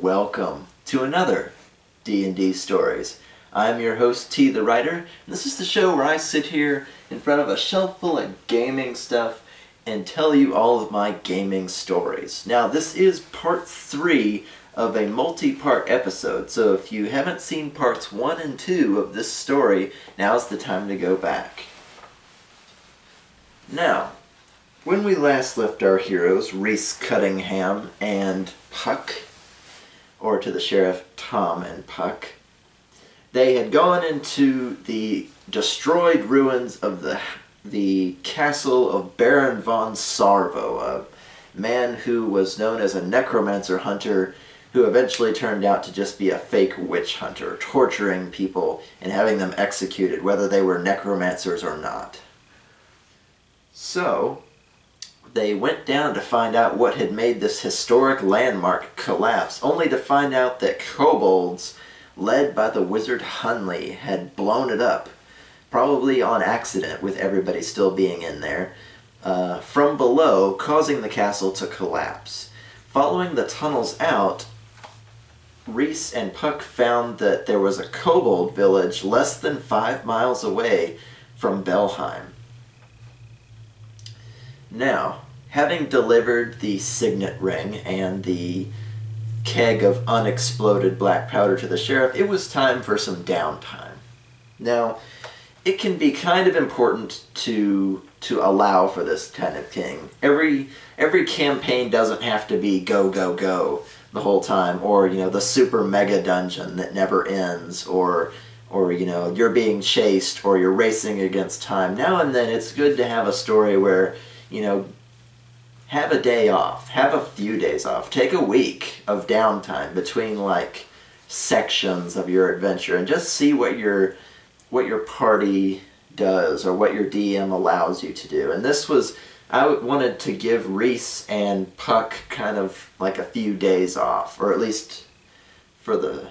welcome to another D&D Stories. I'm your host, T the Writer, and this is the show where I sit here in front of a shelf full of gaming stuff and tell you all of my gaming stories. Now, this is part 3 of a multi-part episode, so if you haven't seen parts 1 and 2 of this story, now's the time to go back. Now, when we last left our heroes, Reese Cuttingham and Puck, or to the sheriff, Tom and Puck, they had gone into the destroyed ruins of the castle of Baron von Sarvo, a man who was known as a necromancer hunter who eventually turned out to just be a fake witch hunter, torturing people and having them executed, whether they were necromancers or not. So, they went down to find out what had made this historic landmark collapse, only to find out that kobolds, led by the wizard Hunley, had blown it up, probably on accident with everybody still being in there, from below, causing the castle to collapse. Following the tunnels out, Reese and Puck found that there was a kobold village less than 5 miles away from Belheim. Now, having delivered the signet ring and the keg of unexploded black powder to the sheriff, it was time for some downtime. Now, it can be kind of important to allow for this kind of thing. Every campaign doesn't have to be go, go, go the whole time, or, you know, the super mega dungeon that never ends, or you know, you're being chased, or you're racing against time. Now and then, it's good to have a story where, you know, have a day off, have a few days off, take a week of downtime between, like, sections of your adventure, and just see what your party does, or what your DM allows you to do. And this was, I wanted to give Reese and Puck kind of like a few days off, or at least for the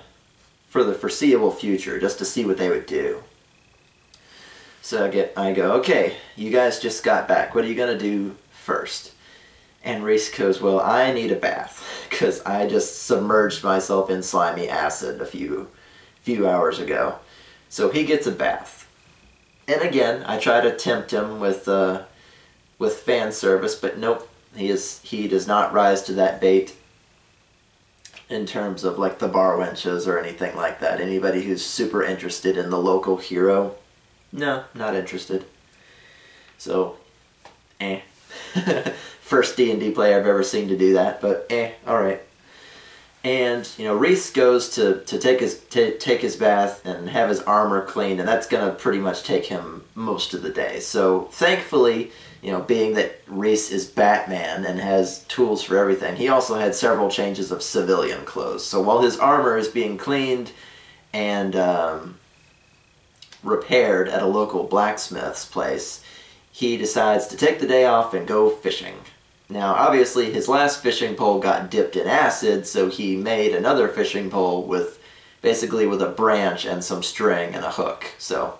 foreseeable future, just to see what they would do. So I go, okay, you guys just got back. What are you going to do first? And Reese goes, well, I need a bath, because I just submerged myself in slimy acid a few hours ago. So he gets a bath. And again, I try to tempt him with fan service, but nope, he does not rise to that bait in terms of like the bar wenches or anything like that. Anybody who's super interested in the local hero, no, not interested. So, First D&D player I've ever seen to do that, but alright. And, you know, Reese goes to take his bath and have his armor cleaned, and that's going to pretty much take him most of the day. So, thankfully, you know, being that Reese is Batman and has tools for everything, he also had several changes of civilian clothes. So while his armor is being cleaned and repaired at a local blacksmith's place, he decides to take the day off and go fishing. Now, obviously, his last fishing pole got dipped in acid, so he made another fishing pole basically with a branch and some string and a hook. So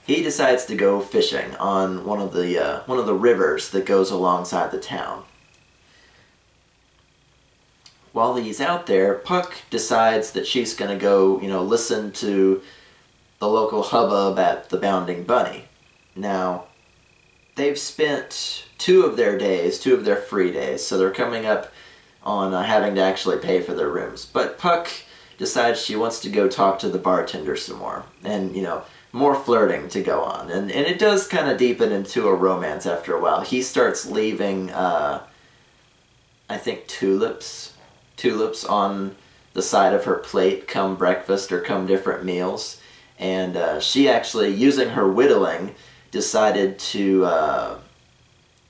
he decides to go fishing on one of the rivers that goes alongside the town. While he's out there, Puck decides that she's going to go, you know, listen to the local hubbub at the Bounding Bunny. Now, they've spent 2 of their free days, so they're coming up on having to actually pay for their rooms. But Puck decides she wants to go talk to the bartender some more, and, you know, more flirting to go on. And it does kind of deepen into a romance after a while. He starts leaving, I think, tulips on the side of her plate come breakfast or come different meals. And she actually, using her whittling, decided to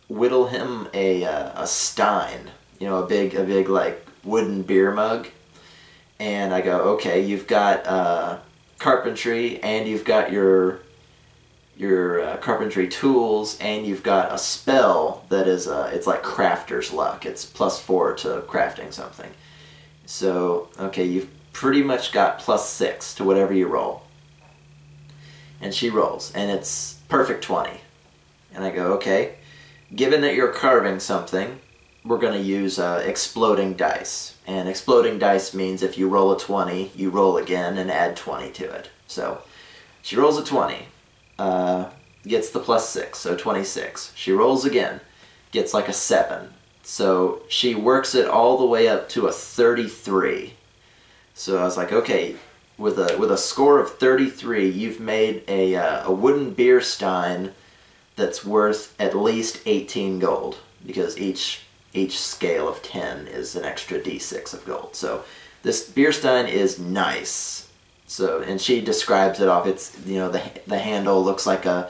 whittle him a stein, you know, a big like wooden beer mug. And I go, okay, you've got carpentry, and you've got your carpentry tools, and you've got a spell that is it's like crafter's luck. It's +4 to crafting something. So okay, you've pretty much got +6 to whatever you roll. And she rolls, and it's perfect 20. And I go, okay, given that you're carving something, we're going to use exploding dice. And exploding dice means if you roll a 20, you roll again and add 20 to it. So she rolls a 20, gets the +6, so 26. She rolls again, gets like a 7. So she works it all the way up to a 33. So I was like, okay, with a score of 33, you've made a wooden beer stein that's worth at least 18 gold, because each scale of 10 is an extra d6 of gold. So this beer stein is nice. So, and she describes it off. It's, you know, the handle looks like a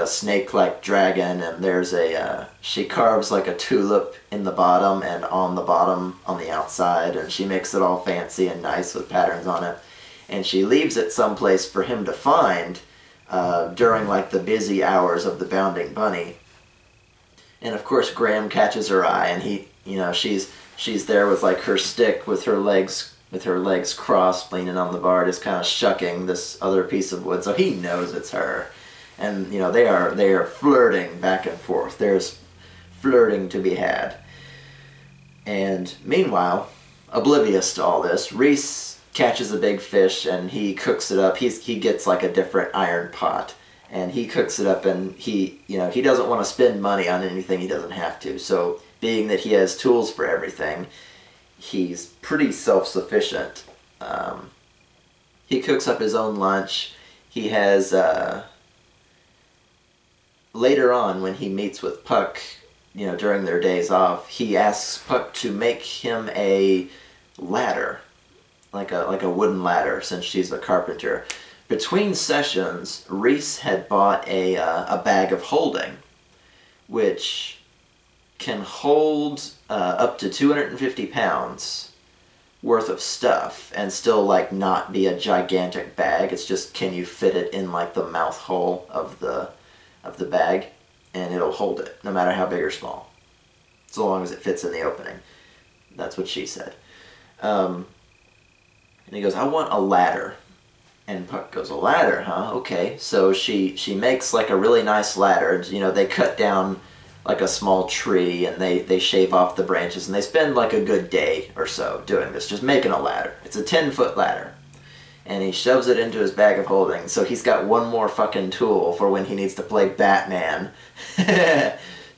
snake-like dragon, and there's she carves like a tulip in the bottom and on the bottom on the outside, and she makes it all fancy and nice with patterns on it, and she leaves it someplace for him to find during like the busy hours of the Bounding Bunny. And of course Graham catches her eye, and he, you know, she's there with like her stick with her legs crossed, leaning on the bar, just kind of shucking this other piece of wood, so he knows it's her. And, you know, they are flirting back and forth. There's flirting to be had. And meanwhile, oblivious to all this, Reese catches a big fish and he cooks it up. He gets like a different iron pot, and he cooks it up, and he doesn't want to spend money on anything he doesn't have to. So being that he has tools for everything, he's pretty self-sufficient. He cooks up his own lunch. He has later on, when he meets with Puck, you know, during their days off, he asks Puck to make him a ladder, like a wooden ladder, since she's a carpenter. Between sessions, Reese had bought a bag of holding, which can hold up to 250 pounds worth of stuff and still like not be a gigantic bag. It's just, can you fit it in like the mouth hole of the bag, and it'll hold it no matter how big or small, so long as it fits in the opening. That's what she said. And he goes, I want a ladder. And Puck goes, a ladder, huh? Okay. So she makes like a really nice ladder. You know, they cut down like a small tree, and they shave off the branches, and they spend like a good day or so doing this, just making a ladder. It's a 10-foot ladder. And he shoves it into his bag of holding, so he's got one more fucking tool for when he needs to play Batman.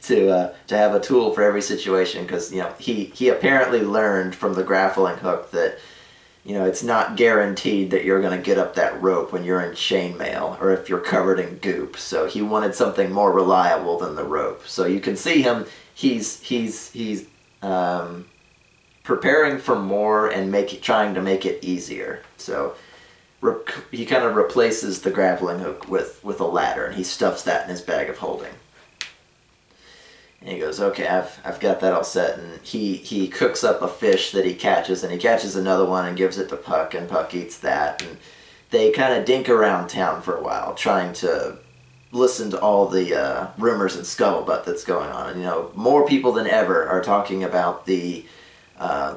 to have a tool for every situation, because, you know, he apparently learned from the grappling hook that, you know, it's not guaranteed that you're going to get up that rope when you're in chainmail or if you're covered in goop. So he wanted something more reliable than the rope. So you can see him, he's preparing for more and trying to make it easier. So he kind of replaces the grappling hook with a ladder, and he stuffs that in his bag of holding. And he goes, okay, I've got that all set, and he cooks up a fish that he catches, and he catches another one and gives it to Puck, and Puck eats that, and they kind of dink around town for a while, trying to listen to all the rumors and scuttlebutt that's going on. And, you know, more people than ever are talking about the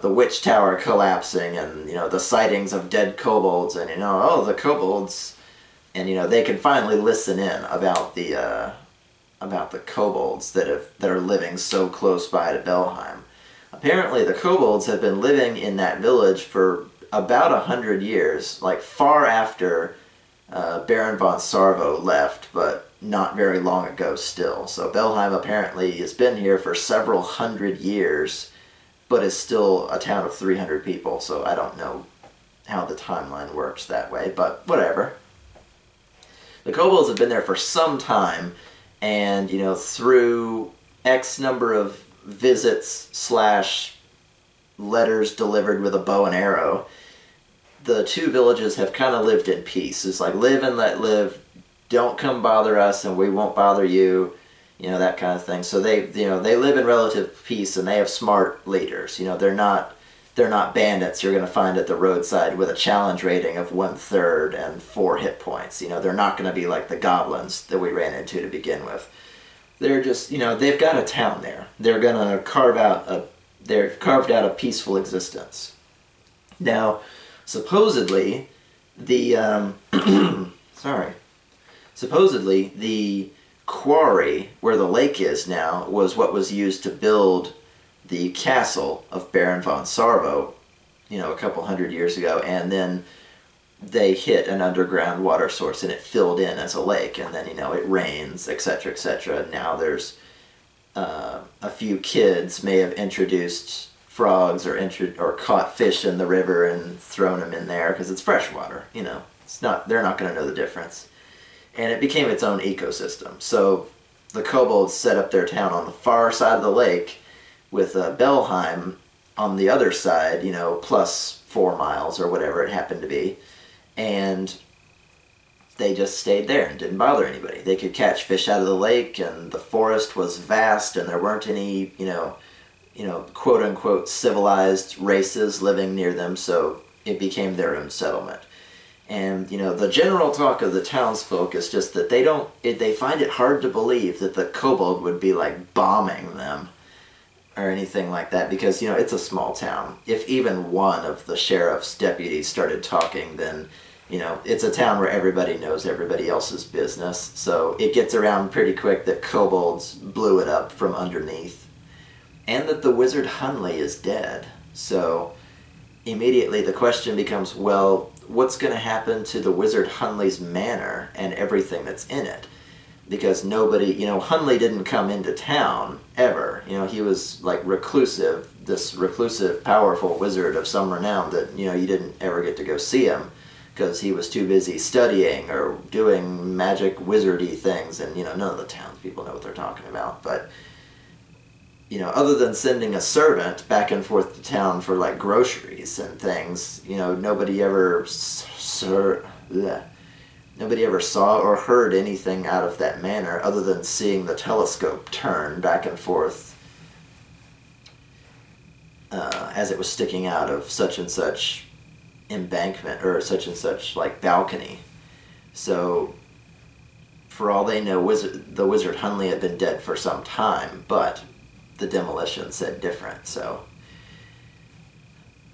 witch tower collapsing, and, you know, the sightings of dead kobolds, and, you know, oh, the kobolds, and, you know, they can finally listen in about the kobolds that are living so close by to Belheim. Apparently the kobolds have been living in that village for about 100 years, like far after Baron von Sarvo left, but not very long ago still. So Belheim apparently has been here for several hundred years, but is still a town of 300 people, so I don't know how the timeline works that way, but whatever. The kobolds have been there for some time, and, you know, through X number of visits / letters delivered with a bow and arrow, the two villages have kind of lived in peace. It's like, live and let live, don't come bother us and we won't bother you, you know, that kind of thing. So they live in relative peace, and they have smart leaders. You know, they're not bandits you're going to find at the roadside with a challenge rating of 1/3 and 4 hit points. You know, they're not going to be like the goblins that we ran into to begin with. They're just, you know, they've got a town there. They're going to they've carved out a peaceful existence. Now, supposedly, the quarry where the lake is now was what was used to build the castle of Baron von Sarvo, a couple hundred years ago, and then they hit an underground water source and it filled in as a lake, and then it rains, etc., etc. Now there's a few kids may have introduced frogs or caught fish in the river and thrown them in there because it's fresh water. They're not going to know the difference, and it became its own ecosystem. So the kobolds set up their town on the far side of the lake, with Belheim on the other side, plus 4 miles or whatever it happened to be, and they just stayed there and didn't bother anybody. They could catch fish out of the lake, and the forest was vast, and there weren't any, quote-unquote civilized races living near them, so it became their own settlement. And, the general talk of the townsfolk is just that they find it hard to believe that the kobold would be, like, bombing them or anything like that, because, it's a small town. If even one of the sheriff's deputies started talking, then, it's a town where everybody knows everybody else's business, so it gets around pretty quick that kobolds blew it up from underneath, and that the wizard Hunley is dead. So immediately the question becomes, well, what's going to happen to the wizard Hunley's manor and everything that's in it? Because nobody, Hunley didn't come into town ever. He was like this reclusive, powerful wizard of some renown that, you didn't ever get to go see him because he was too busy studying or doing magic wizardy things, and, none of the townspeople know what they're talking about. But, other than sending a servant back and forth to town for, like, groceries and things, nobody ever saw or heard anything out of that manor other than seeing the telescope turn back and forth as it was sticking out of such and such embankment or such and such, like, balcony. So for all they know, the wizard Hunley had been dead for some time, but the demolition said different. So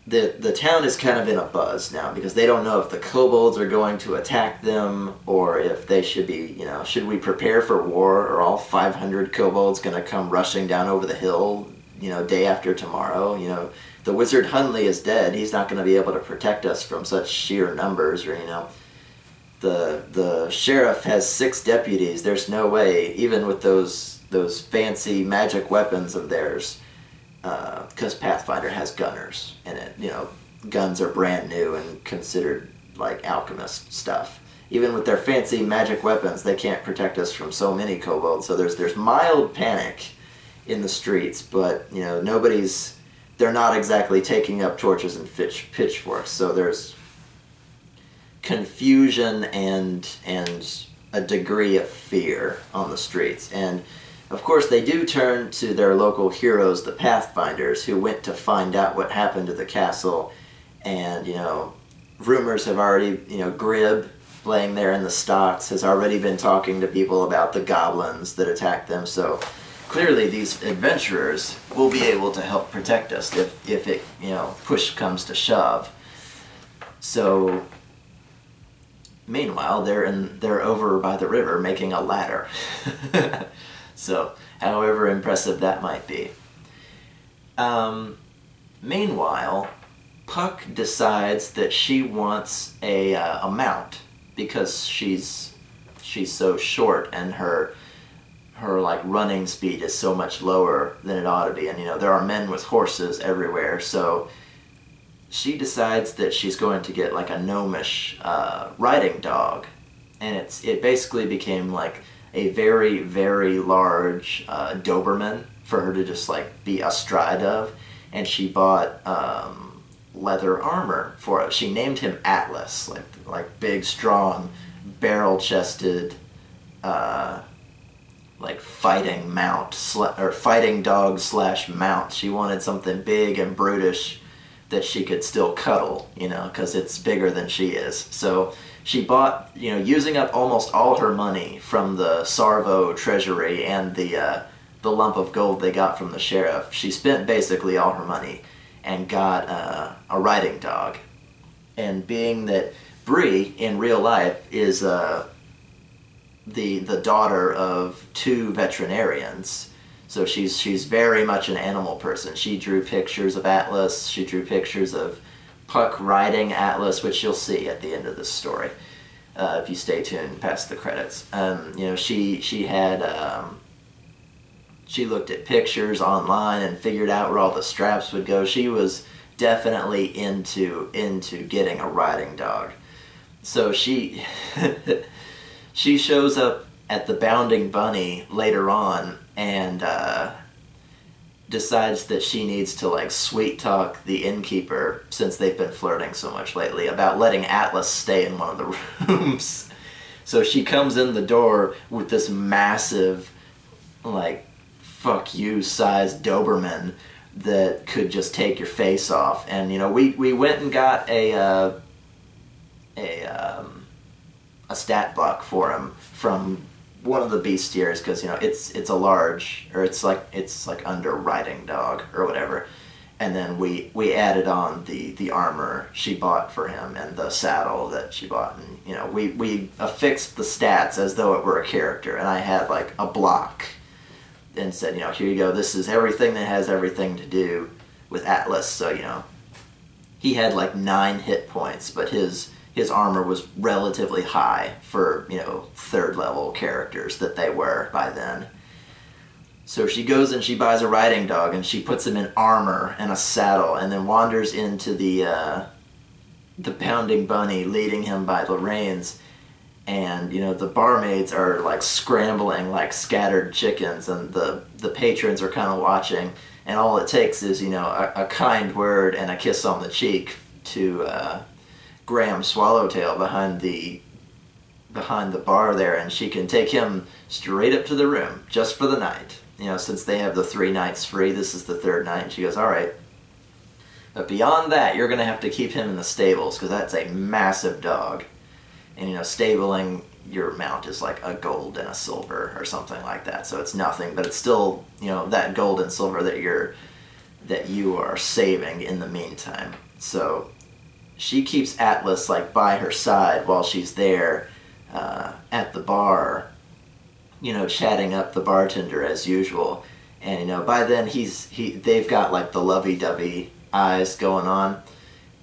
the town is kind of in a buzz now because they don't know if the kobolds are going to attack them or if they should be, should we prepare for war? Are all 500 kobolds going to come rushing down over the hill, day after tomorrow? The wizard Hunley is dead. He's not going to be able to protect us from such sheer numbers, or, the sheriff has 6 deputies. There's no way, even with those fancy magic weapons of theirs, because Pathfinder has gunners in it. Guns are brand new and considered like alchemist stuff. Even with their fancy magic weapons, they can't protect us from so many kobolds. So there's mild panic in the streets, but they're not exactly taking up torches and pitchforks. So there's confusion and a degree of fear on the streets. And of course, they do turn to their local heroes, the Pathfinders, who went to find out what happened to the castle. And, rumors have already, Grib, laying there in the stocks, has already been talking to people about the goblins that attacked them. So clearly these adventurers will be able to help protect us if it, push comes to shove. So meanwhile, they're over by the river making a ladder. So, however impressive that might be. Meanwhile, Puck decides that she wants a mount because she's so short and her like running speed is so much lower than it ought to be, and there are men with horses everywhere. So she decides that she's going to get like a gnomish riding dog, and it basically became like a very, very large Doberman for her to just like be astride of, and she bought leather armor for it. She named him Atlas, like big, strong, barrel-chested, like fighting mount or fighting dog / mount. She wanted something big and brutish that she could still cuddle, because it's bigger than she is. So she bought, using up almost all her money from the Sarvo treasury and the lump of gold they got from the sheriff. She spent basically all her money and got a riding dog. And being that Bree, in real life, is the daughter of 2 veterinarians, So she's very much an animal person. She drew pictures of Atlas. She drew pictures of Puck riding Atlas, which you'll see at the end of this story if you stay tuned past the credits. You know, she had she looked at pictures online and figured out where all the straps would go. She was definitely into getting a riding dog. So she she shows up at the Bounding Bunny later on and decides that she needs to like sweet talk the innkeeper, since they've been flirting so much lately, about letting Atlas stay in one of the rooms. So she comes in the door with this massive, like, fuck you sized Doberman that could just take your face off. And you know, we went and got a stat block for him from one of the bestiaries, because you know it's a large, or it's like under riding dog or whatever. And then we added on the armor she bought for him and the saddle that she bought, and you know we affixed the stats as though it were a character. And I had like a block and said, you know, here you go, this is everything that has everything to do with Atlas. So you know, he had like 9 hit points, but his armor was relatively high for, you know, 3rd level characters that they were by then. So she goes and she buys a riding dog and she puts him in armor and a saddle, and then wanders into the Bounding Bunny, leading him by the reins. And you know, the barmaids are like scrambling like scattered chickens, and the patrons are kind of watching, and all it takes is, you know, a kind word and a kiss on the cheek to Graham Swallowtail behind the bar there, and she can take him straight up to the room just for the night. You know, since they have the 3 nights free, this is the 3rd night, and she goes, alright, but beyond that you're gonna have to keep him in the stables, because that's a massive dog. And you know, stabling your mount is like a gold and a silver or something like that, so it's nothing, but it's still, you know, that gold and silver that you are saving in the meantime. So she keeps Atlas like by her side while she's there at the bar, you know, chatting up the bartender as usual. And you know, by then they've got like the lovey-dovey eyes going on,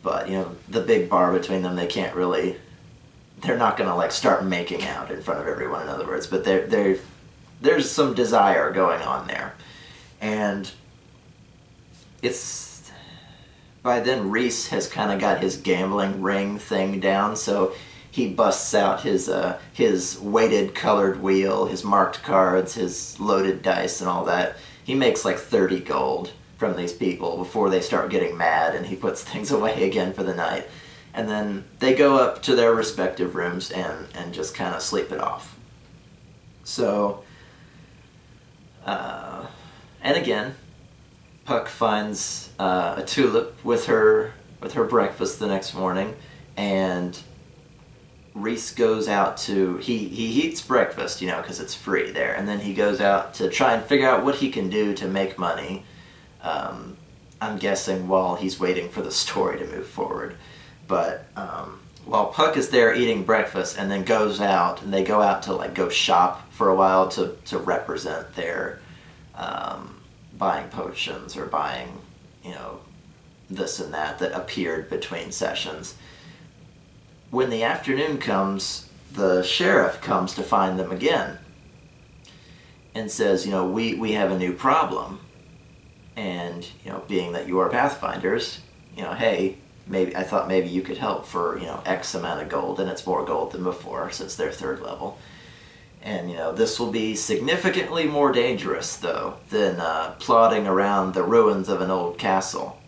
but you know, the big bar between them, they're not gonna like start making out in front of everyone, in other words, but there's some desire going on there. And it's, by then Reese has kind of got his gambling ring thing down, so he busts out his weighted colored wheel, his marked cards, his loaded dice and all that. He makes like 30 gold from these people before they start getting mad, and he puts things away again for the night. And then they go up to their respective rooms and just kind of sleep it off. So, and again, Puck finds a tulip with her breakfast the next morning, and Reese goes out to, he eats breakfast, you know, because it's free there, and then he goes out to try and figure out what he can do to make money, I'm guessing while he's waiting for the story to move forward. But while Puck is there eating breakfast and then goes out, and they go out to like go shop for a while to represent their buying potions or buying, you know, this and that appeared between sessions. When the afternoon comes, the sheriff comes to find them again and says, you know, we have a new problem, and you know, being that you are pathfinders, you know, hey, I thought maybe you could help for, you know, X amount of gold, and it's more gold than before since they're 3rd level. And, you know, this will be significantly more dangerous, though, than plodding around the ruins of an old castle.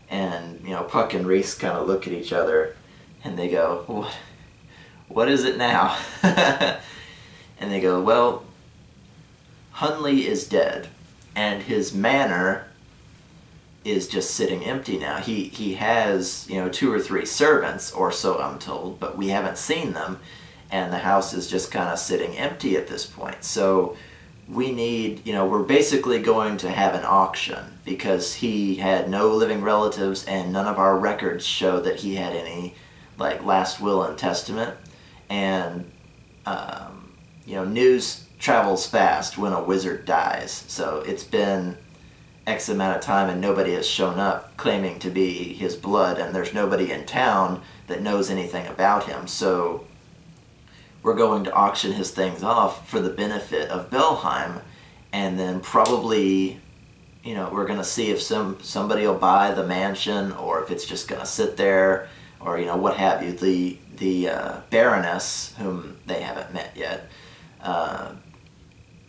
And, you know, Puck and Reese kind of look at each other, and they go, what is it now? And they go, well, Hunley is dead, and his manor is just sitting empty now. He has, you know, 2 or 3 servants, or so I'm told, but we haven't seen them, and the house is just kind of sitting empty at this point. So we need, you know, we're basically going to have an auction, because he had no living relatives, and none of our records show that he had any, like, last will and testament. And, you know, news travels fast when a wizard dies. So it's been X amount of time and nobody has shown up claiming to be his blood, and there's nobody in town that knows anything about him. So we're going to auction his things off for the benefit of Belheim, and then probably, you know, we're going to see if somebody will buy the mansion, or if it's just going to sit there, or, you know, what have you. The Baroness, whom they haven't met yet,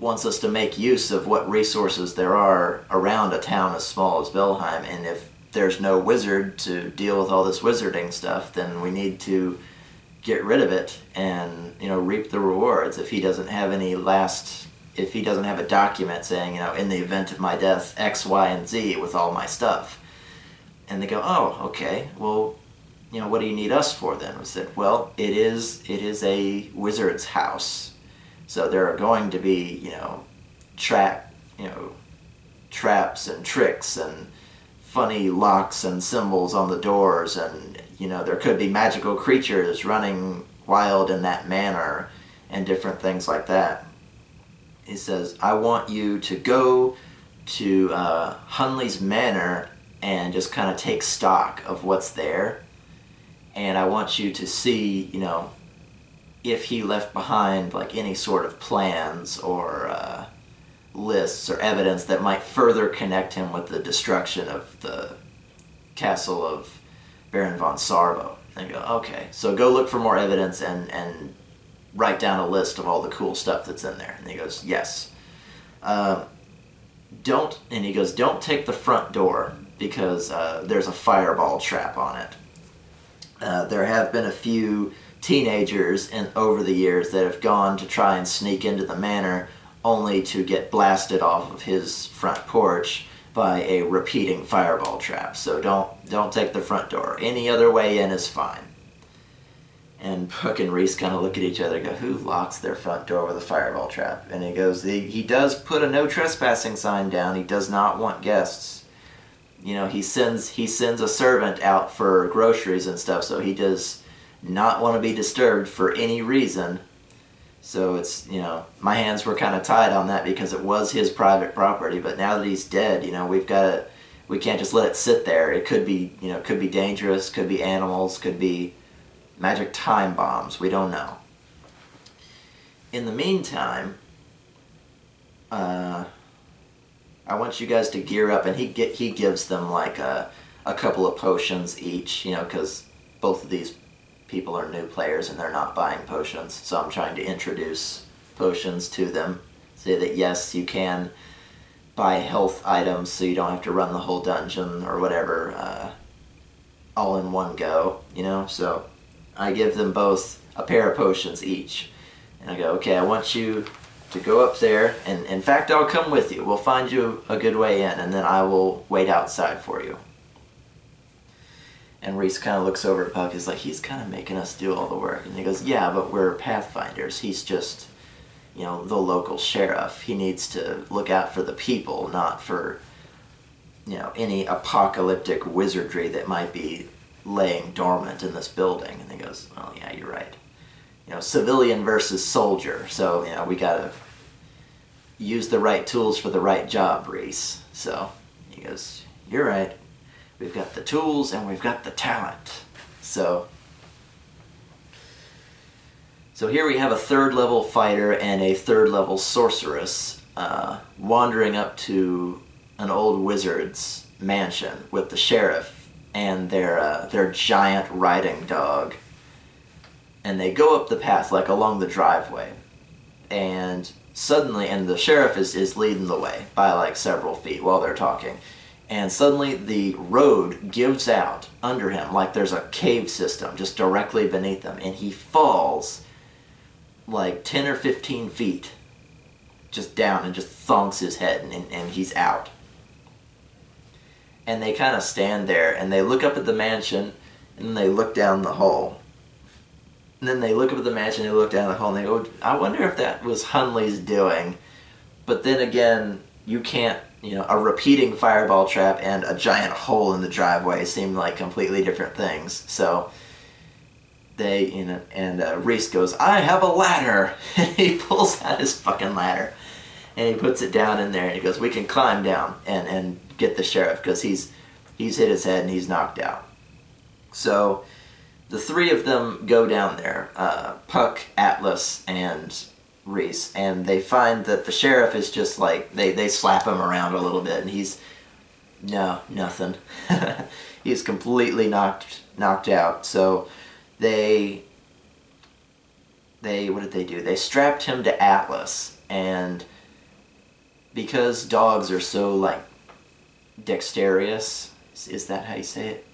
wants us to make use of what resources there are around a town as small as Belheim, and if there's no wizard to deal with all this wizarding stuff, then we need to get rid of it and, you know, reap the rewards. If he doesn't have if he doesn't have a document saying, you know, in the event of my death, X, Y, and Z with all my stuff. And they go, oh, okay, well, you know, what do you need us for then? We said, well, it is a wizard's house. So there are going to be, you know, traps and tricks and funny locks and symbols on the doors, and, you know, there could be magical creatures running wild in that manor and different things like that. He says, I want you to go to Hunley's manor and just kind of take stock of what's there, and I want you to see, you know, if he left behind like any sort of plans or lists or evidence that might further connect him with the destruction of the castle of Baron von Sarvo. And I go, okay, so go look for more evidence and write down a list of all the cool stuff that's in there. And he goes, yes. Don't take the front door because there's a fireball trap on it. There have been a few teenagers over the years that have gone to try and sneak into the manor only to get blasted off of his front porch by a repeating fireball trap. So don't take the front door. Any other way in is fine. And Puck and Reese kind of look at each other and go, who locks their front door with a fireball trap? And he goes, he does put a no trespassing sign down. He does not want guests. You know, he sends a servant out for groceries and stuff, so he does not want to be disturbed for any reason. So it's, you know, my hands were kind of tied on that because it was his private property, but now that he's dead, you know, we can't just let it sit there. It could be, you know, could be dangerous, could be animals, could be magic time bombs, we don't know. In the meantime, I want you guys to gear up, and he gives them like a couple of potions each, you know, because both of these people are new players and they're not buying potions, so I'm trying to introduce potions to them. Say that yes, you can buy health items so you don't have to run the whole dungeon or whatever all in one go, you know. So I give them both a pair of potions each, and I go, okay, I want you to go up there, and in fact I'll come with you. We'll find you a good way in, and then I will wait outside for you. And Reese kind of looks over at Puck. He's like, he's kind of making us do all the work. And he goes, yeah, but we're pathfinders. He's just, you know, the local sheriff. He needs to look out for the people, not for, you know, any apocalyptic wizardry that might be laying dormant in this building. And he goes, well, yeah, you're right. You know, civilian versus soldier. So, you know, we gotta use the right tools for the right job, Reese. So he goes, you're right. We've got the tools and we've got the talent. So here we have a 3rd level fighter and a 3rd level sorceress wandering up to an old wizard's mansion with the sheriff and their giant riding dog. And they go up the path, like along the driveway. And suddenly, and the sheriff is leading the way by like several feet while they're talking. And suddenly the road gives out under him like there's a cave system just directly beneath him. And he falls like 10 or 15 feet just down and just thunks his head, and he's out. And they kind of stand there and they look up at the mansion and then they look down the hall. And then they look up at the mansion, they look down the hall and they go, I wonder if that was Hunley's doing. But then again, you can't, you know, a repeating fireball trap and a giant hole in the driveway seem like completely different things. So they, you know, and Reese goes, "I have a ladder," and he pulls out his fucking ladder, and he puts it down in there, and he goes, "We can climb down and get the sheriff because he's hit his head and he's knocked out." So the three of them go down there, Puck, Atlas, and Reese, and they find that the sheriff is just like, they slap him around a little bit, and he's, no, nothing. He's completely knocked out. So they what did they do? They strapped him to Atlas, and because dogs are so, like, dexterous, is that how you say it?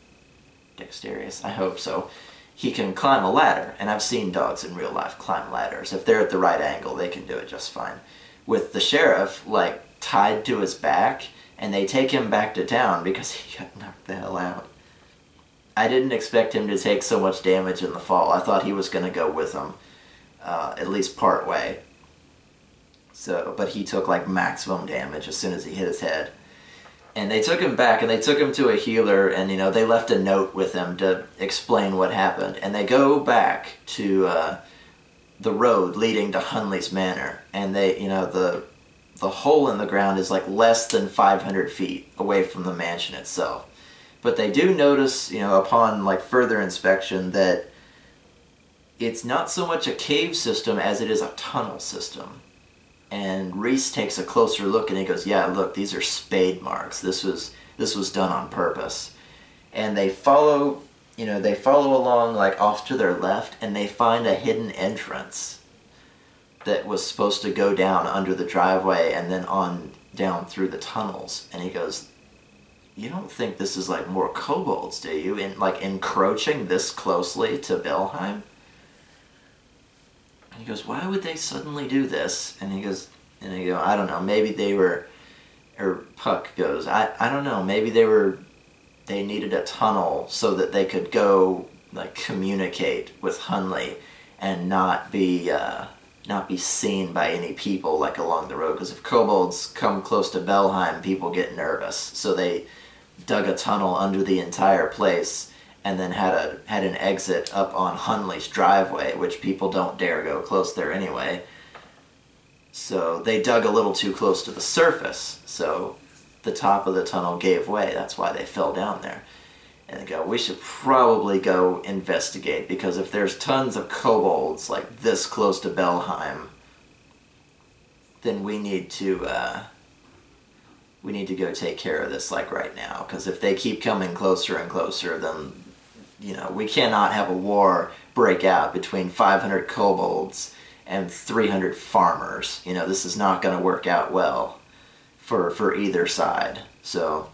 Dexterous? I hope so. He can climb a ladder, and I've seen dogs in real life climb ladders. If they're at the right angle, they can do it just fine. With the sheriff, like, tied to his back, and they take him back to town because he got knocked the hell out. I didn't expect him to take so much damage in the fall. I thought he was going to go with them, at least part way. So, but he took like maximum damage as soon as he hit his head. And they took him back, and they took him to a healer, and, you know, they left a note with him to explain what happened. And they go back to the road leading to Hunley's Manor, and they, you know, the hole in the ground is like less than 500 feet away from the mansion itself. But they do notice, you know, upon like further inspection, that it's not so much a cave system as it is a tunnel system. And Reese takes a closer look, and he goes, "Yeah, look, these are spade marks. This was done on purpose." And they follow, you know, they follow along like off to their left, and they find a hidden entrance that was supposed to go down under the driveway and then on down through the tunnels. And he goes, "You don't think this is like more kobolds, do you? In like encroaching this closely to Belheim?" And he goes, "Why would they suddenly do this?" And he goes, "I don't know, maybe they were," or Puck goes, I don't know, maybe they needed a tunnel so that they could go, like, communicate with Hunley and not be seen by any people, like, along the road. Because if kobolds come close to Belheim, people get nervous. So they dug a tunnel under the entire place, and then had an exit up on Hunley's driveway, which people don't dare go close there anyway. So they dug a little too close to the surface, so the top of the tunnel gave way. That's why they fell down there. And they go, "We should probably go investigate, because if there's tons of kobolds like this close to Belheim, then we need to go take care of this, like, right now. Because if they keep coming closer and closer, then, you know, we cannot have a war break out between 500 kobolds and 300 farmers. You know, this is not going to work out well for either side." So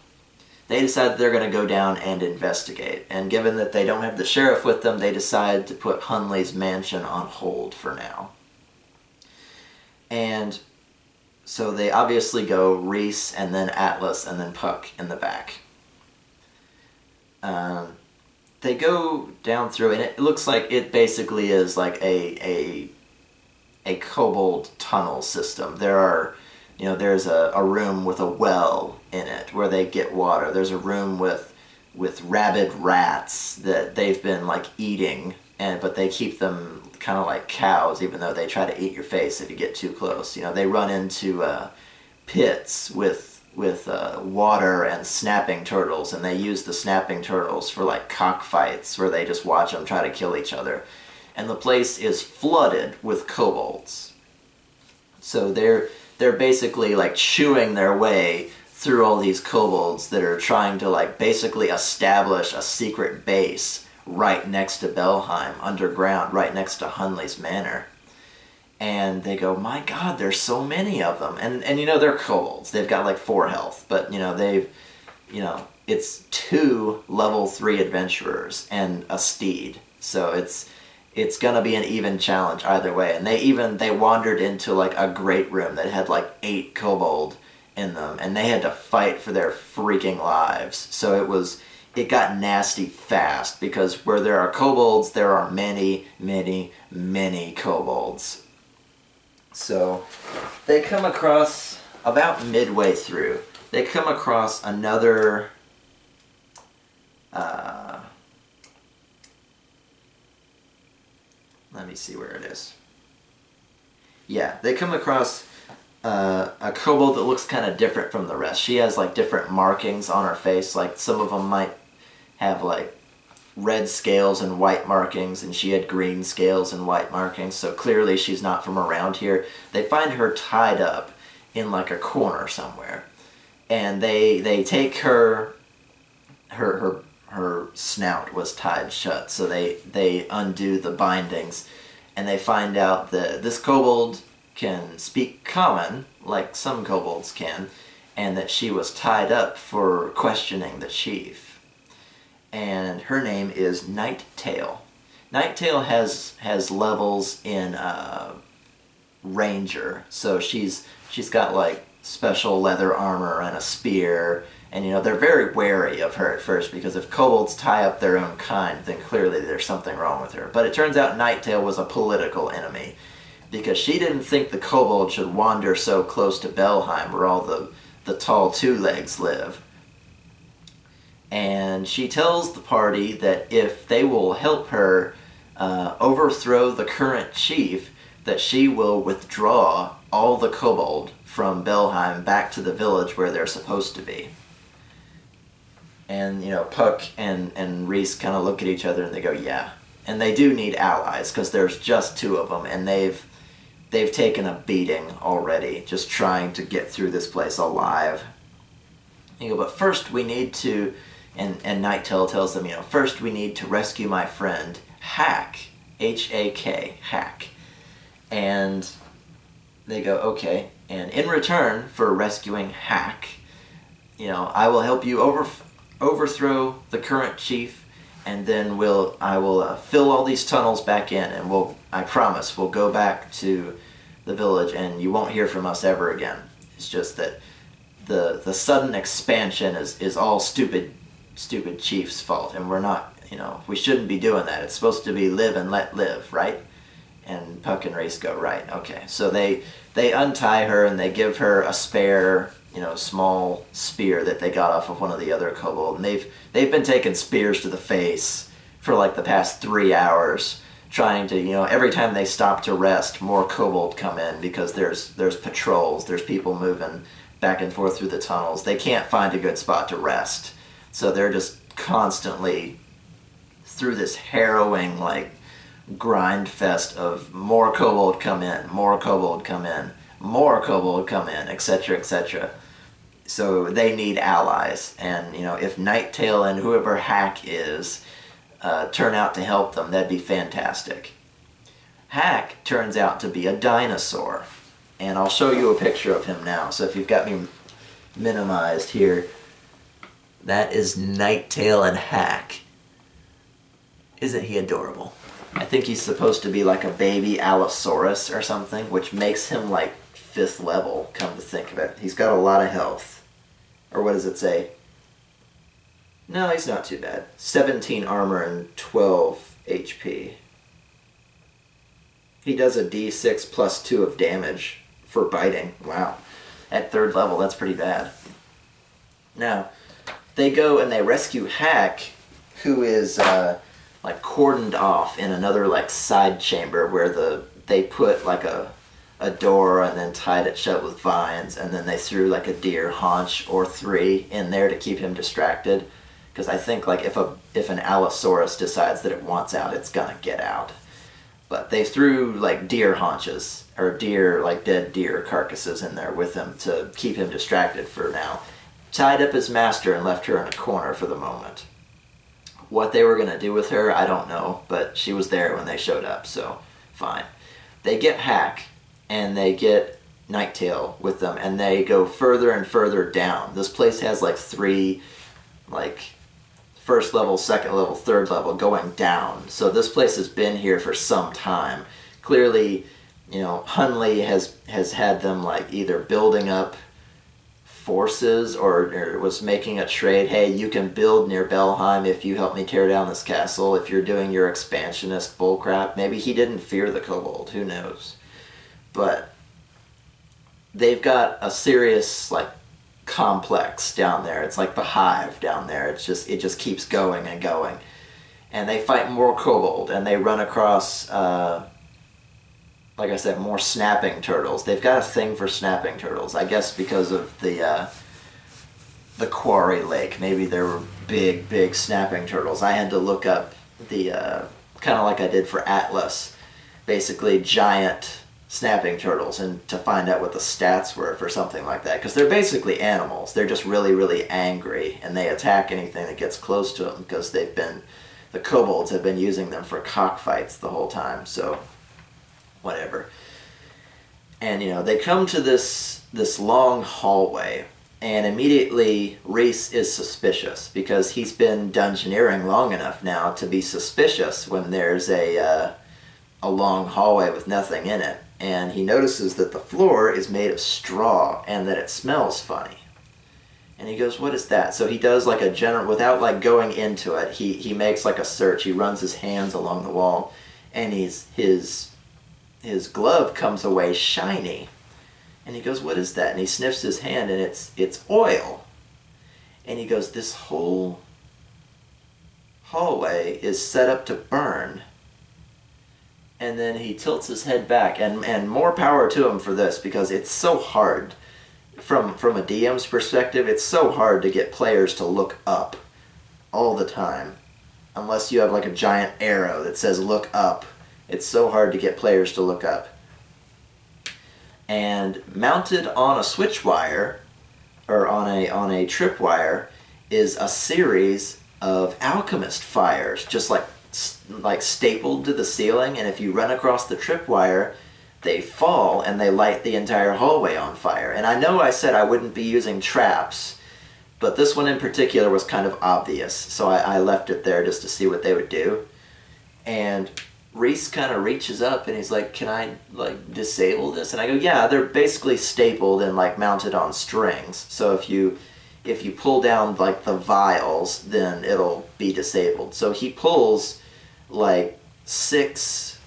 they decide they're going to go down and investigate. And given that they don't have the sheriff with them, they decide to put Hunley's mansion on hold for now. And so they obviously go Reese, and then Atlas, and then Puck in the back. They go down through, and it looks like it basically is like a kobold tunnel system. There are, you know, there's a room with a well in it where they get water. There's a room with rabid rats that they've been, like, eating, but they keep them kind of like cows, even though they try to eat your face if you get too close. You know, they run into pits with water and snapping turtles, and they use the snapping turtles for, like, cockfights where they just watch them try to kill each other. And the place is flooded with kobolds. So they're basically, like, chewing their way through all these kobolds that are trying to, like, basically establish a secret base right next to Belheim, underground, right next to Hunley's Manor. And they go, "My God, there's so many of them." And you know, they're kobolds. They've got like 4 health, but, you know, it's 2 level 3 adventurers and a steed. So it's gonna be an even challenge either way. And they wandered into like a great room that had like 8 kobold in them, and they had to fight for their freaking lives. So it got nasty fast, because where there are kobolds, there are many, many, many kobolds. So they come across, about midway through, they come across another Let me see where it is. Yeah, they come across a kobold that looks kind of different from the rest. She has like different markings on her face. Like some of them might have like red scales and white markings, and she had green scales and white markings, so clearly she's not from around here. They find her tied up in like a corner somewhere, and they take her snout was tied shut, so they undo the bindings, and they find out that this kobold can speak common, like some kobolds can, and that she was tied up for questioning the chief. And her name is Nighttail. Nighttail has levels in Ranger, so she's got like special leather armor and a spear, and you know they're very wary of her at first because if kobolds tie up their own kind, then clearly there's something wrong with her. But it turns out Nighttail was a political enemy because she didn't think the kobold should wander so close to Belheim where all the tall two-legs live. And she tells the party that if they will help her overthrow the current chief, that she will withdraw all the kobold from Belheim back to the village where they're supposed to be. And, you know, Puck and Reese kind of look at each other and they go, yeah. And they do need allies because there's just two of them, and they've taken a beating already just trying to get through this place alive. You go, but first we need to... And Nighttail tells them, you know, first we need to rescue my friend, Hack. H-A-K, Hack. And they go, okay. And in return for rescuing Hack, you know, I will help you overthrow the current chief, and then I will fill all these tunnels back in, and I promise, we'll go back to the village, and you won't hear from us ever again. It's just that the sudden expansion is all stupid chief's fault, and we're not, you know, we shouldn't be doing that. It's supposed to be live and let live, right? And Puck and Reese go, right, okay. So they untie her and they give her a spare, you know, small spear that they got off of one of the other kobold. And they've been taking spears to the face for like the past 3 hours, trying to, you know, every time they stop to rest, more kobold come in because there's patrols, there's people moving back and forth through the tunnels. They can't find a good spot to rest. So they're just constantly through this harrowing, like, grind fest of more kobold come in, more kobold come in, more kobold come in, etc., etc. So they need allies, and, you know, if Nighttail and whoever Hack is turn out to help them, that'd be fantastic. Hack turns out to be a dinosaur, and I'll show you a picture of him now. So if you've got me minimized here, that is Nighttail and Hack. Isn't he adorable? I think he's supposed to be like a baby Allosaurus or something, which makes him like 5th level, come to think of it. He's got a lot of health. Or what does it say? No, he's not too bad. 17 armor and 12 HP. He does a d6 plus 2 of damage for biting. Wow. At 3rd level, that's pretty bad. Now, they go and they rescue Hack, who is like cordoned off in another like side chamber where they put like a door and then tied it shut with vines, and then they threw like a deer haunch or 3 in there to keep him distracted. Because I think like if an Allosaurus decides that it wants out, it's gonna get out. But they threw like deer haunches or dead deer carcasses in there with him to keep him distracted for now. Tied up his master and left her in a corner for the moment. What they were going to do with her, I don't know, but she was there when they showed up, so fine. They get Hack, and they get Nighttail with them, and they go further and further down. This place has like 3, like, 1st level, 2nd level, 3rd level, going down. So this place has been here for some time. Clearly, you know, Hunley has had them like either building up forces or was making a trade. Hey, you can build near Belheim if you help me tear down this castle, if you're doing your expansionist bullcrap. Maybe he didn't fear the kobold, who knows. But they've got a serious like complex down there. It's like the hive down there. It just keeps going and going. and they fight more kobold, and they run across, like I said, more snapping turtles. They've got a thing for snapping turtles, I guess because of the quarry lake. Maybe there were big, big snapping turtles. I had to look up the, kind of like I did for Atlas, basically giant snapping turtles, and to find out what the stats were for something like that, because they're basically animals. They're just really, really angry, and they attack anything that gets close to them, because the kobolds have been using them for cockfights the whole time, so whatever. And they come to this long hallway, and immediately Reese is suspicious, because he's been dungeoneering long enough now to be suspicious when there's a long hallway with nothing in it. And he notices that the floor is made of straw and that it smells funny. And he goes, what is that? So he does like a general, without like going into it, he makes like a search. He runs his hands along the wall, and his glove comes away shiny. And he goes, what is that? And he sniffs his hand, and it's oil. And he goes, this whole hallway is set up to burn. And then he tilts his head back, and more power to him for this, because it's so hard. From a DM's perspective, it's so hard to get players to look up all the time. Unless you have like a giant arrow that says look up. It's so hard to get players to look up. And mounted on a switch wire, or on a tripwire, is a series of alchemist fires, just like stapled to the ceiling, and if you run across the tripwire, they fall and they light the entire hallway on fire. And I know I said I wouldn't be using traps, but this one in particular was kind of obvious, so I left it there just to see what they would do. And Reese kind of reaches up and he's like, can I like disable this? And I go, yeah, they're basically stapled and like mounted on strings, so if you pull down like the vials, then it'll be disabled. So he pulls like six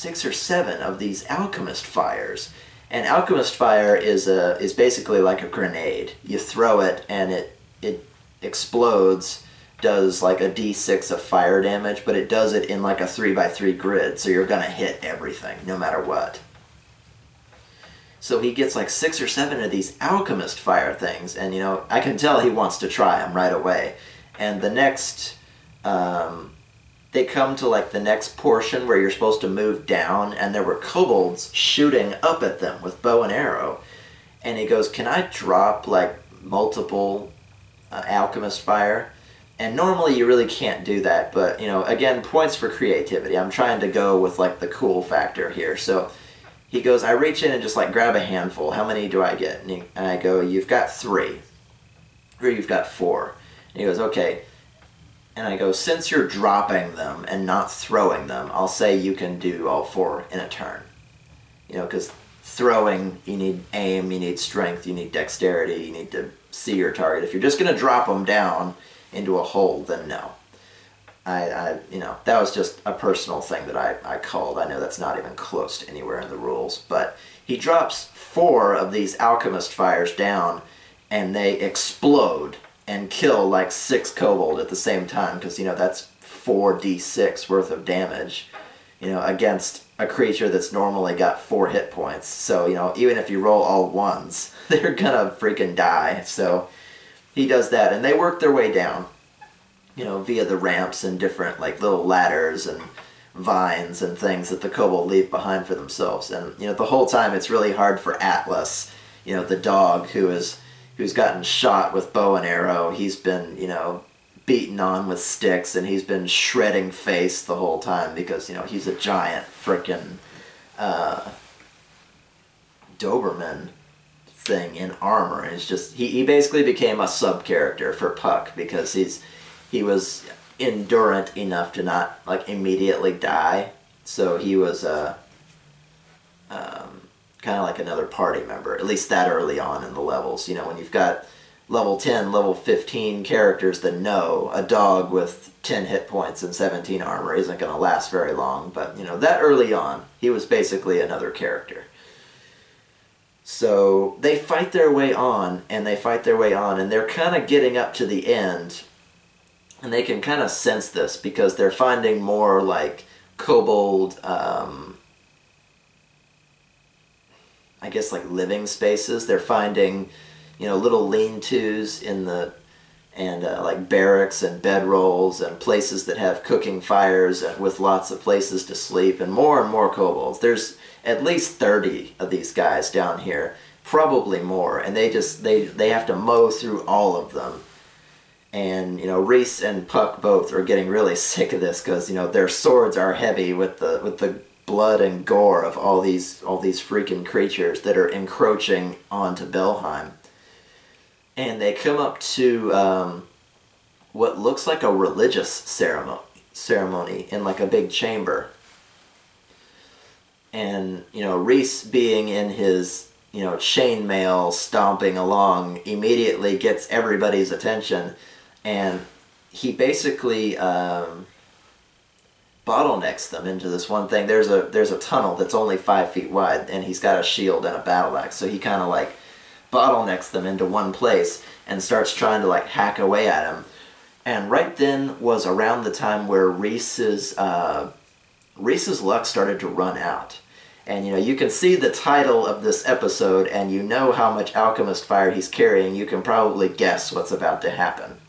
or seven of these alchemist fires, and alchemist fire is basically like a grenade. You throw it and it explodes, does like a d6 of fire damage, but it does it in like a 3x3 grid, so you're gonna hit everything no matter what. So he gets like 6 or 7 of these alchemist fire things, and I can tell he wants to try them right away. And the next they come to like the next portion where you're supposed to move down, and there were kobolds shooting up at them with bow and arrow. And he goes, can I drop like multiple alchemist fire? And normally you really can't do that, but again, points for creativity. I'm trying to go with like the cool factor here. So he goes, I reach in and just like grab a handful. How many do I get? And I go, you've got 3. Or you've got 4. And he goes, okay. And I go, since you're dropping them and not throwing them, I'll say you can do all 4 in a turn. Because throwing, you need aim, you need strength, you need dexterity, you need to see your target. If you're just going to drop them down into a hole, then no. That was just a personal thing that I called. I know that's not even close to anywhere in the rules. But he drops 4 of these alchemist fires down, and they explode and kill like 6 kobold at the same time, because that's 4d6 worth of damage, against a creature that's normally got 4 hit points. So even if you roll all 1s, they're gonna freaking die. So he does that, and they work their way down, via the ramps and different like little ladders and vines and things that the kobold leave behind for themselves. And the whole time it's really hard for Atlas, the dog who's gotten shot with bow and arrow. He's been, beaten on with sticks, and he's been shredding face the whole time because, he's a giant frickin' Doberman thing in armor. And it's just, he basically became a sub-character for Puck, because he was endurant enough to not, like, immediately die. So he was, kind of like another party member, at least that early on in the levels. When you've got level 10, level 15 characters that know a dog with 10 hit points and 17 armor isn't going to last very long, but that early on, he was basically another character. So they fight their way on, and they fight their way on, and they're kind of getting up to the end, And they can kind of sense this because they're finding more like kobold, I guess like living spaces. They're finding, you know, little lean-tos in the, and like barracks and bedrolls and places that have cooking fires and with lots of places to sleep, and more kobolds. There's at least 30 of these guys down here, probably more, and they have to mow through all of them. And, you know, Reese and Puck both are getting really sick of this because, you know, their swords are heavy with the blood and gore of all these freaking creatures that are encroaching onto Belheim. And they come up to what looks like a religious ceremony in like a big chamber. And, you know, Reese, being in his, you know, chainmail stomping along, immediately gets everybody's attention. And he basically bottlenecks them into this one thing. There's a tunnel that's only 5 feet wide, and he's got a shield and a battle axe, so he kind of like bottlenecks them into one place and starts trying to like hack away at him. And right then was around the time where Reese's luck started to run out. And, you know, you can see the title of this episode, and you know how much alchemist fire he's carrying. You can probably guess what's about to happen.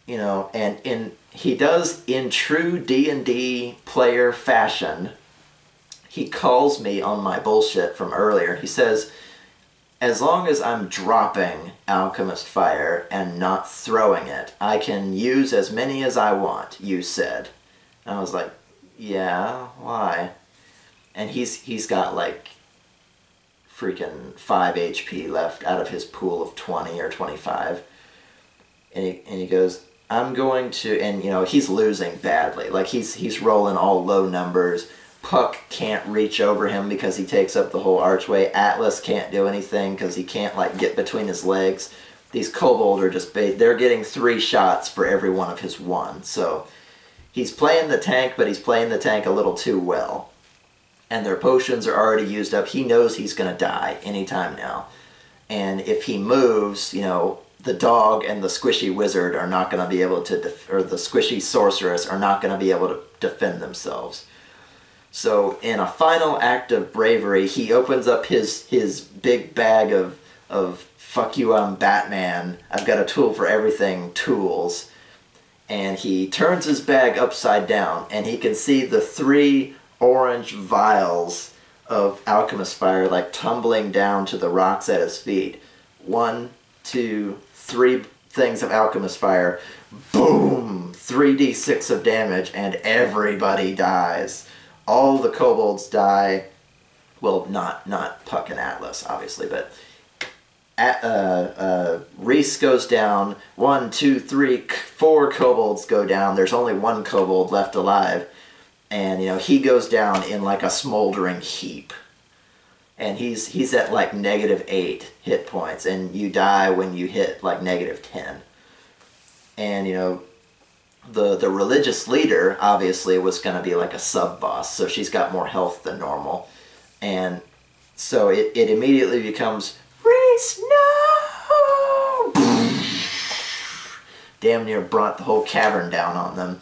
You know, and he does in true D&D player fashion. He calls me on my bullshit from earlier. He says, as long as I'm dropping alchemist fire and not throwing it, I can use as many as I want, you said. And I was like, yeah, why? And he's got like freaking 5 HP left out of his pool of 20 or 25. And he goes, I'm going to, and you know, he's losing badly. Like he's rolling all low numbers. Puck can't reach over him because he takes up the whole archway. Atlas can't do anything because he can't like get between his legs. These kobold are just, they're getting 3 shots for every one of his 1. So he's playing the tank, but he's playing the tank a little too well. And their potions are already used up. He knows he's going to die anytime now. And if he moves, you know, the dog and the squishy wizard are not going to be able to, or the squishy sorceress are not going to be able to defend themselves. So in a final act of bravery, he opens up his big bag of fuck you, I'm Batman, I've got a tool for everything tools. And he turns his bag upside down, and he can see the 3 orange vials of alchemist fire like tumbling down to the rocks at his feet. 1, 2, 3 things of alchemist fire. Boom! 3d6 of damage, and everybody dies. All the kobolds die. Well, not Puck and Atlas, obviously, but Reese goes down. 1, 2, 3, 4 kobolds go down. There's only 1 kobold left alive. And, you know, he goes down in like a smoldering heap. And he's at like -8 hit points, and you die when you hit like -10. And, you know, the religious leader obviously was going to be like a sub-boss, so she's got more health than normal. And so it immediately becomes, Reese, no! Damn near brought the whole cavern down on them.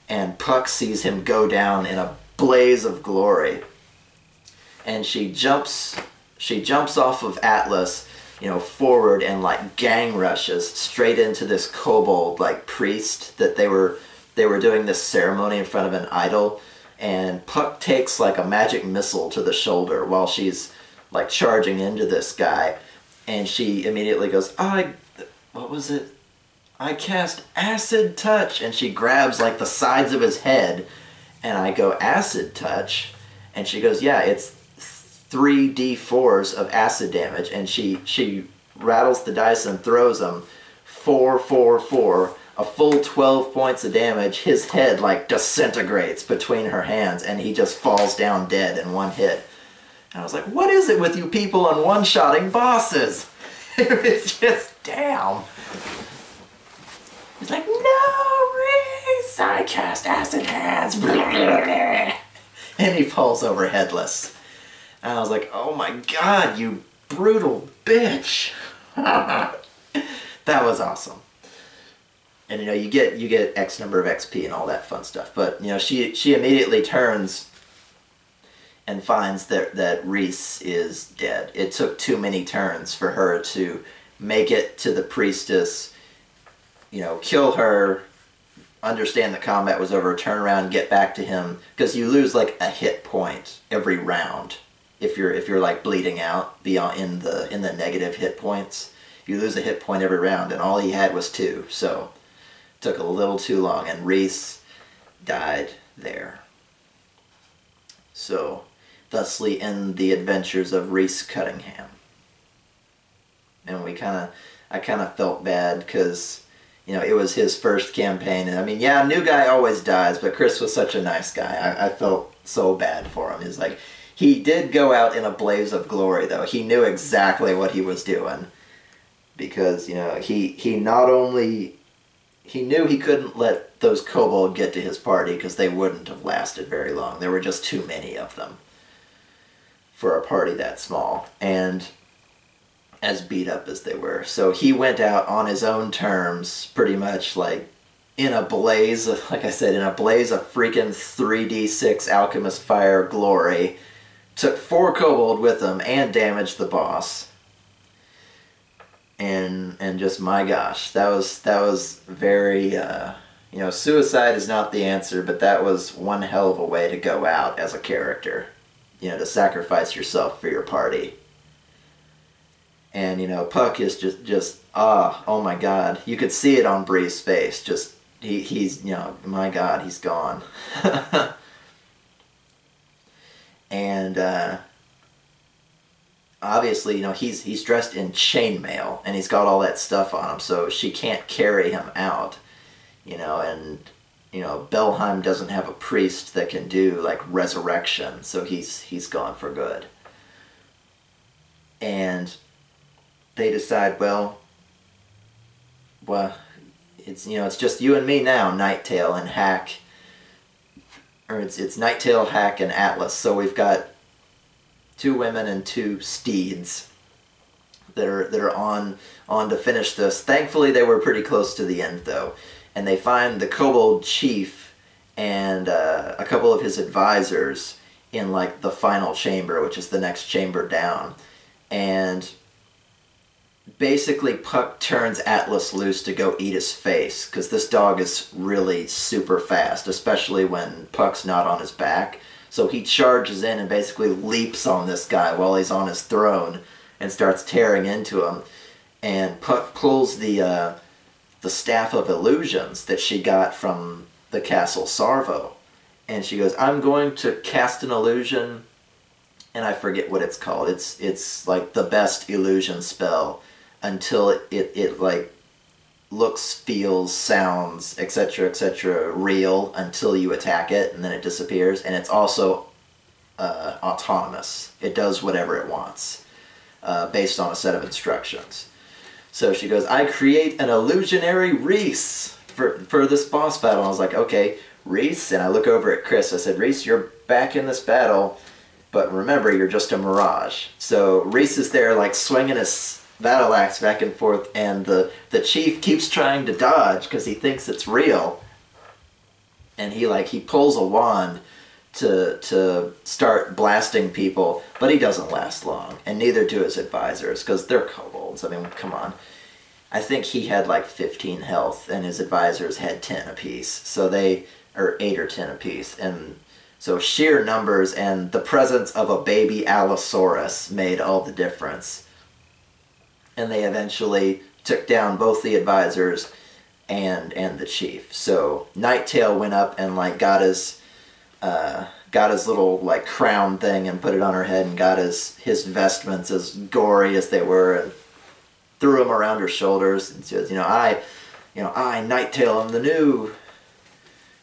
And Puck sees him go down in a blaze of glory. And she jumps off of Atlas, you know, forward, and like gang rushes straight into this kobold like priest that they were doing this ceremony in front of an idol. And Puck takes like a magic missile to the shoulder while she's like charging into this guy, and she immediately goes, what was it? I cast acid touch, and she grabs like the sides of his head, and I go, acid touch? And she goes, yeah, it's 3d4s of acid damage, and she rattles the dice and throws them. 4, 4, 4, a full 12 points of damage. His head like disintegrates between her hands, and he just falls down dead in 1 hit. And I was like, what is it with you people on one-shotting bosses? It was just, damn. He's like, no, Reese, I cast acid hands. And he falls over headless. And I was like, oh my god, you brutal bitch. That was awesome. and you get X number of XP and all that fun stuff. But she immediately turns and finds that Reese is dead. It took too many turns for her to make it to the priestess, kill her, understand the combat was over, turn around, get back to him, because you lose like a hit point every round if you're like bleeding out beyond in the negative hit points. You lose a hit point every round, and all he had was 2, so it took a little too long, and Reese died there. So, thusly end the adventures of Reese Cunningham. And I kind of felt bad because, it was his first campaign. And I mean, yeah, new guy always dies, but Chris was such a nice guy. I felt so bad for him. He's like, he did go out in a blaze of glory, though. He knew exactly what he was doing. Because, he not only, he knew he couldn't let those Kobold get to his party because they wouldn't have lasted very long. There were just too many of them for a party that small, and as beat up as they were. So he went out on his own terms, pretty much like in a blaze of, like I said, in a blaze of freaking 3d6 alchemist fire glory, took 4 Kobold with him and damaged the boss. And just, my gosh, that was very, suicide is not the answer, but that was one hell of a way to go out as a character. To sacrifice yourself for your party. And, Puck is just oh my god. You could see it on Bree's face. Just, he's, my god, he's gone. And, obviously, he's dressed in chainmail, and he's got all that stuff on him, so she can't carry him out. And Belheim doesn't have a priest that can do, like, resurrection, so he's gone for good. And they decide, well, it's just you and me now, Nighttail and Hack. Or it's Nighttail, Hack, and Atlas, so we've got 2 women and 2 steeds that are on to finish this. Thankfully, they were pretty close to the end, though. And they find the Kobold chief and a couple of his advisors in, like, the final chamber, which is the next chamber down. And basically Puck turns Atlas loose to go eat his face, because this dog is really super fast, especially when Puck's not on his back. So he charges in and basically leaps on this guy while he's on his throne and starts tearing into him. And Puck pulls the Staff of Illusions that she got from the Castle Sarvo. And she goes, I'm going to cast an illusion, and I forget what it's called. It's like the best illusion spell until it like looks, feels, sounds, etc., real until you attack it, and then it disappears. And it's also autonomous. It does whatever it wants, based on a set of instructions. So she goes, I create an illusionary Reese for this boss battle. I was like, okay, Reese. And I look over at Chris. I said, Reese, you're back in this battle, but remember, you're just a mirage. So Reese is there, like, swinging his battle axe back and forth, and the chief keeps trying to dodge because he thinks it's real. And he pulls a wand to start blasting people, but he doesn't last long, and neither do his advisors, because they're kobolds. I mean, come on. I think he had like 15 health, and his advisors had 10 apiece, so they are 8 or 10 apiece, and so sheer numbers and the presence of a baby Allosaurus made all the difference. And they eventually took down both the advisors and the chief. So Nighttail went up and like got his little like crown thing and put it on her head, and got his vestments, as gory as they were, and threw them around her shoulders, and says, I Nighttail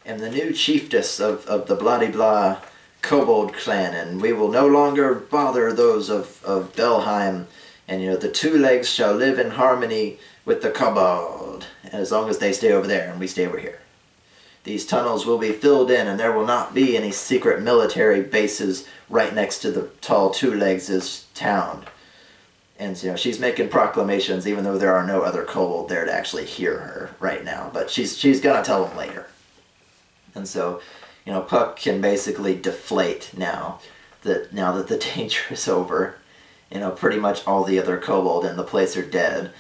am the new chiefess of the blah-de-blah Kobold clan, and we will no longer bother those of Belheim, and the 2 legs shall live in harmony with the Kobold, as long as they stay over there and we stay over here. These tunnels will be filled in, and there will not be any secret military bases right next to the tall 2 legs' town. And you know, she's making proclamations even though there are no other kobold there to actually hear her right now. But she's gonna tell them later. And so, you know, Puck can basically deflate now that the danger is over. You know, pretty much all the other kobold in the place are dead,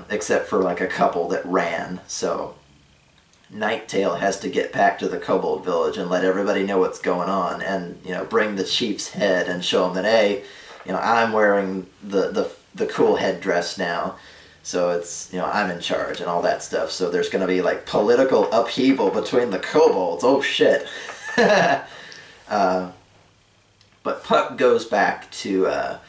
except for like a couple that ran. So Nighttail has to get back to the kobold village and let everybody know what's going on, and you know, bring the chief's head and show him that, hey, you know, I'm wearing the cool headdress now, so it's, you know, I'm in charge and all that stuff. So there's going to be like political upheaval between the kobolds. Oh shit. But Puck goes back to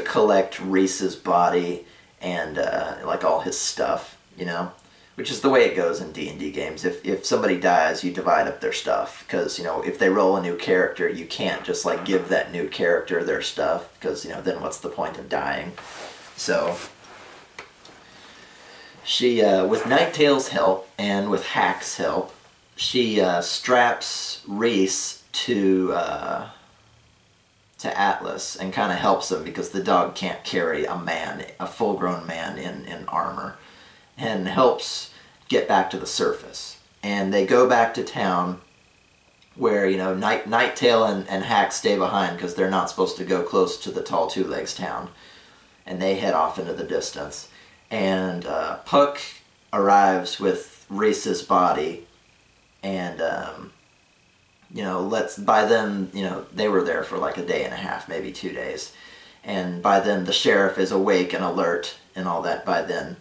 collect Reese's body and like all his stuff, you know, which is the way it goes in D&D games. If somebody dies, you divide up their stuff, because, you know, if they roll a new character, you can't just like give that new character their stuff, because, you know, then what's the point of dying? So she, with Nighttail's help and with Hack's help, she straps Reese to Atlas and kind of helps him, because the dog can't carry a full-grown man in armor, and helps get back to the surface. And they go back to town, where, you know, Nighttail and Hack stay behind because they're not supposed to go close to the Tall Two Legs town, and they head off into the distance. And Puck arrives with Reese's body, and you know, by then, you know, they were there for like a day and a half, maybe 2 days, and by then the sheriff is awake and alert and all that by then,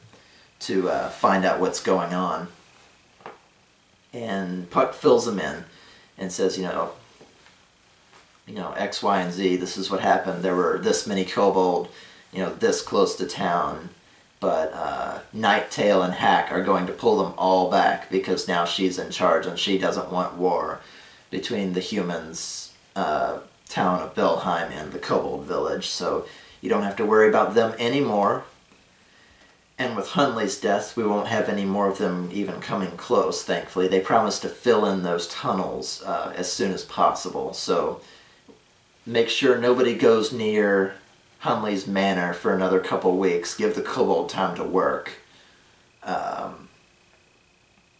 to find out what's going on. And Puck fills them in and says, you know, X, Y, and Z, this is what happened. There were this many kobold, you know, this close to town, but Nighttail and Hack are going to pull them all back, because now she's in charge and she doesn't want war between the humans' town of Belheim and the kobold village, so you don't have to worry about them anymore. And with Hunley's death, we won't have any more of them even coming close, thankfully. They promised to fill in those tunnels as soon as possible, so make sure nobody goes near Hunley's manor for another couple weeks. Give the kobold time to work. And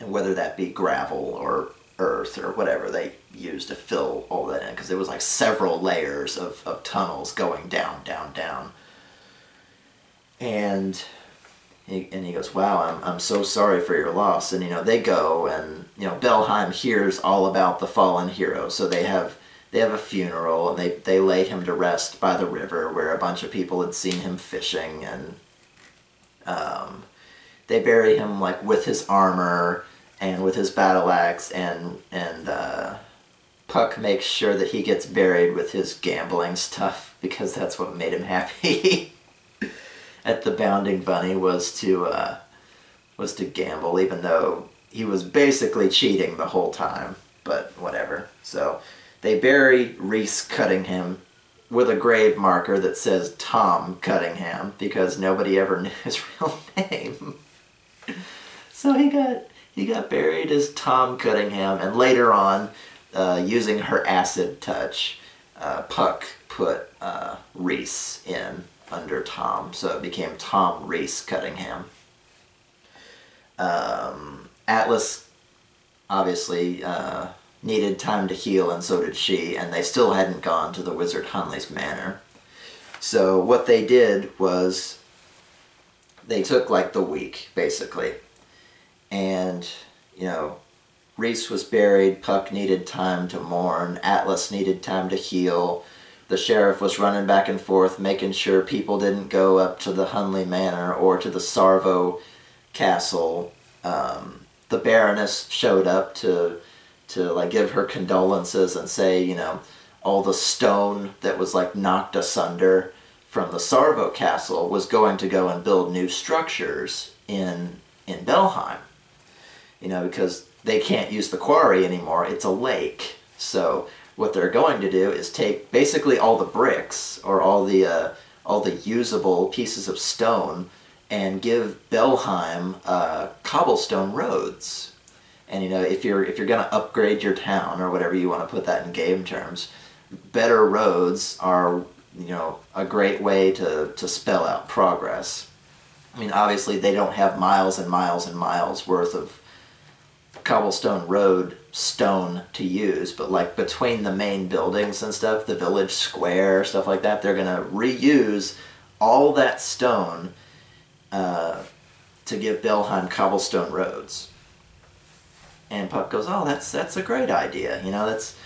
whether that be gravel or earth or whatever they used to fill all that in, because it was like several layers of tunnels going down, down, down. And he goes, wow, I'm so sorry for your loss. And, you know, they go, and, you know, Belheim hears all about the fallen hero, so they have a funeral, and they lay him to rest by the river where a bunch of people had seen him fishing, and they bury him like with his armor and with his battle axe, and Puck makes sure that he gets buried with his gambling stuff, because that's what made him happy at the Bounding Bunny, was to gamble, even though he was basically cheating the whole time, but whatever. So they bury Reese Cuttingham with a grave marker that says Tom Cuttingham, because nobody ever knew his real name. So he got buried as Tom Cuttingham, and later on, using her acid touch, Puck put Reese in under Tom, so it became Tom Reese Cuttingham. Atlas obviously needed time to heal, and so did she, and they still hadn't gone to the wizard Hunley's manor. So what they did was they took like the week, basically, and, you know, Reese was buried, Puck needed time to mourn, Atlas needed time to heal, the sheriff was running back and forth making sure people didn't go up to the Hunley Manor or to the Sarvo Castle. The Baroness showed up to like give her condolences and say, you know, all the stone that was like knocked asunder from the Sarvo Castle was going to go and build new structures in Belheim. You know, because they can't use the quarry anymore, it's a lake. So what they're going to do is take basically all the bricks, or all the usable pieces of stone, and give Belheim cobblestone roads. And, you know, if you're going to upgrade your town, or whatever you want to put that in game terms, better roads are a great way to spell out progress. I mean, obviously they don't have miles and miles and miles worth of cobblestone road stone to use, but like between the main buildings and stuff, the village square, stuff like that, they're gonna reuse all that stone to give Belheim cobblestone roads. And Puck goes, oh, that's a great idea. That's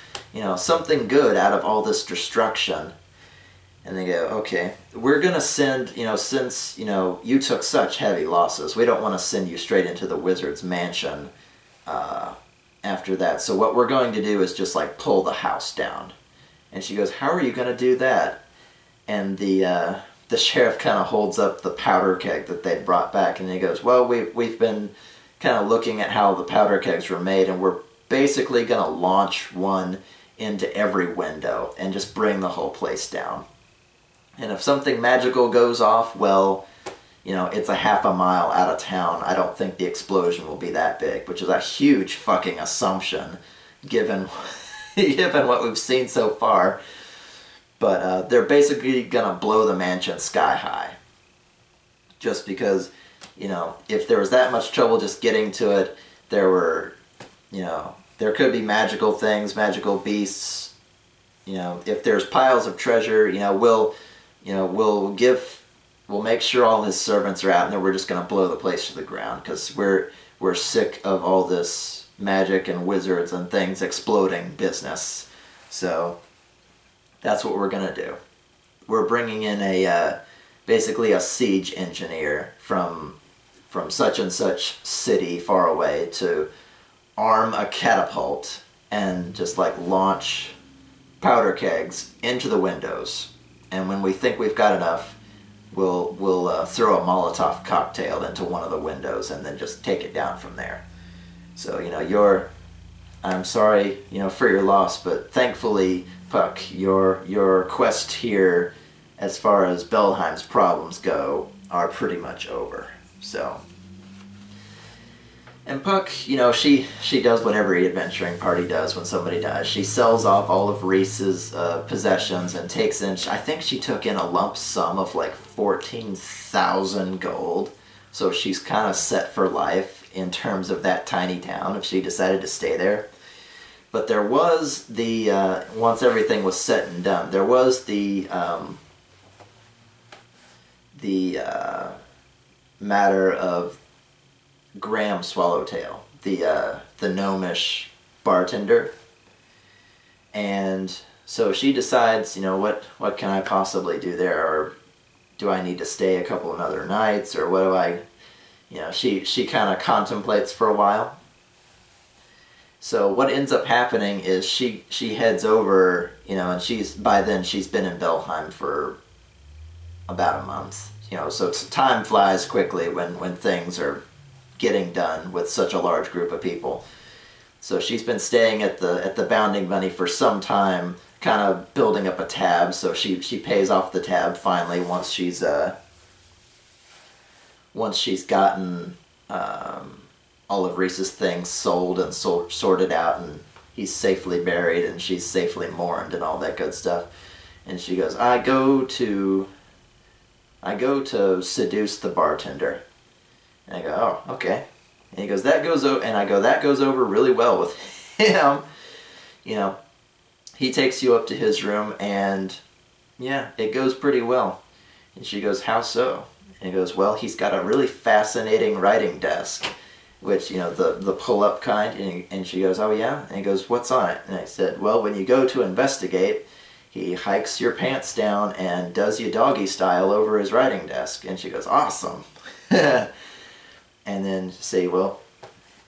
something good out of all this destruction. And they go, okay, we're gonna send, since you took such heavy losses, we don't want to send you straight into the wizard's mansion after that. So what we're going to do is just like pull the house down. And she goes, how are you going to do that? And the sheriff kind of holds up the powder keg that they brought back, and he goes, well, we've been kind of looking at how the powder kegs were made, and we're basically going to launch one into every window and just bring the whole place down. And if something magical goes off, well, it's a half a mile out of town. I don't think the explosion will be that big, which is a huge fucking assumption given given what we've seen so far. But they're basically gonna blow the mansion sky high. Just because, if there was that much trouble just getting to it, there could be magical things, magical beasts. If there's piles of treasure, we'll make sure all his servants are out, and then we're just going to blow the place to the ground, because we're sick of all this magic and wizards and things exploding business. So that's what we're going to do. We're bringing in basically a siege engineer from such and such city far away to arm a catapult and just like launch powder kegs into the windows. And when we think we've got enough, we'll throw a Molotov cocktail into one of the windows and then just take it down from there. So, I'm sorry, for your loss, but thankfully, Puck, your quest here, as far as Belheim's problems go, are pretty much over. So, and Puck, she does what every adventuring party does when somebody dies. She sells off all of Reese's possessions and takes in, I think she took in a lump sum of like 14,000 gold. So she's kind of set for life in terms of that tiny town if she decided to stay there. But there was once everything was said and done, there was the matter of Graham Swallowtail, the gnomish bartender. And so she decides, what can I possibly do there, or do I need to stay a couple of other nights, or what do I, she kind of contemplates for a while. So what ends up happening is she heads over, and by then she's been in Belheim for about a month, so time flies quickly when things are getting done with such a large group of people. So she's been staying at the Bounding Bunny for some time, kind of building up a tab. So she pays off the tab finally once she's gotten all of Reese's things sold and sorted out, and he's safely buried and she's safely mourned and all that good stuff. And she goes, I go to seduce the bartender. And I go, oh, okay. And he goes, that goes over really well with him. He takes you up to his room, and yeah, it goes pretty well. And she goes, how so? And he goes, well, he's got a really fascinating writing desk, which, the pull-up kind. And she goes, oh yeah? And he goes, what's on it? And I said, well, when you go to investigate, he hikes your pants down and does you doggy style over his writing desk. And she goes, awesome. And then say, well,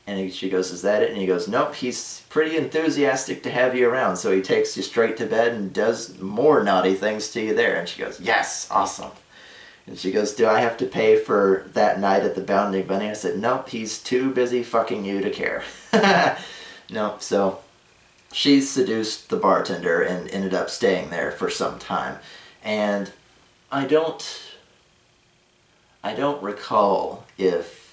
and she goes, is that it? And he goes, nope, he's pretty enthusiastic to have you around, so he takes you straight to bed and does more naughty things to you there. And she goes, yes, awesome. And she goes, do I have to pay for that night at the Bounding Bunny? I said, nope, he's too busy fucking you to care. No, so she seduced the bartender and ended up staying there for some time. And I don't recall if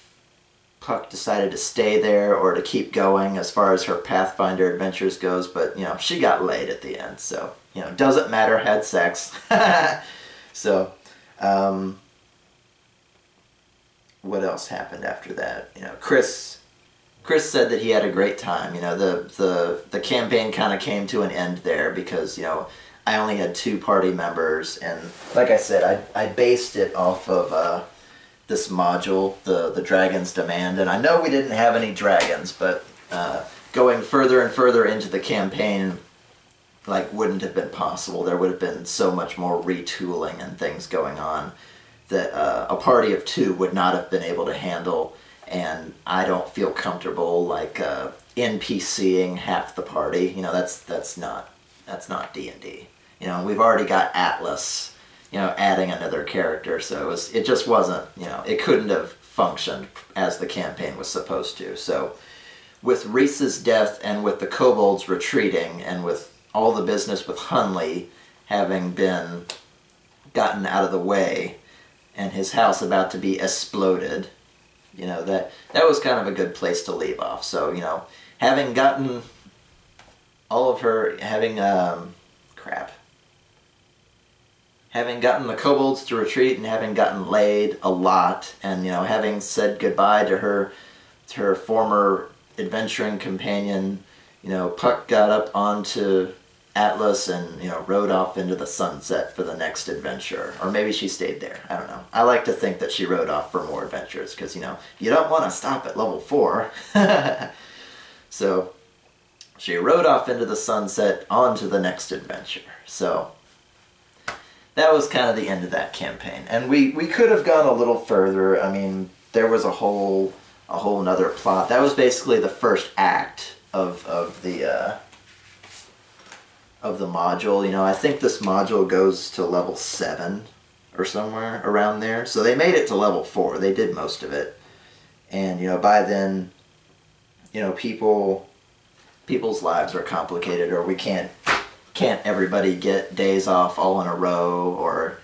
Puck decided to stay there or to keep going as far as her Pathfinder adventures goes, but she got laid at the end, so you know, doesn't matter, had sex. So, what else happened after that? You know, Chris said that he had a great time. You know, the campaign kind of came to an end there because, you know, I only had 2 party members, and like I said, I based it off of this module, the Dragon's Demand, and I know we didn't have any dragons, but going further and further into the campaign, like, wouldn't have been possible. There would have been so much more retooling and things going on that a party of 2 would not have been able to handle, and I don't feel comfortable, like, NPCing half the party. You know, that's not D&D. You know, we've already got Atlas, you know, adding another character, so it just wasn't, you know, it couldn't have functioned as the campaign was supposed to. So with Reese's death and with the kobolds retreating and with all the business with Hunley having been gotten out of the way and his house about to be exploded, you know, that was kind of a good place to leave off. So, you know, having gotten all of her, having gotten the kobolds to retreat and having gotten laid a lot, and, you know, having said goodbye to her former adventuring companion, you know, Puck got up onto Atlas and, you know, rode off into the sunset for the next adventure. Or maybe she stayed there. I don't know. I like to think that she rode off for more adventures because, you know, you don't want to stop at level 4. So she rode off into the sunset on to the next adventure. So that was kind of the end of that campaign. And we could have gone a little further. I mean, there was a whole nother plot. That was basically the first act of the module. You know, I think this module goes to level 7 or somewhere around there. So they made it to level 4. They did most of it. And, you know, by then, you know, people's lives are complicated, or we can't everybody get days off all in a row, or,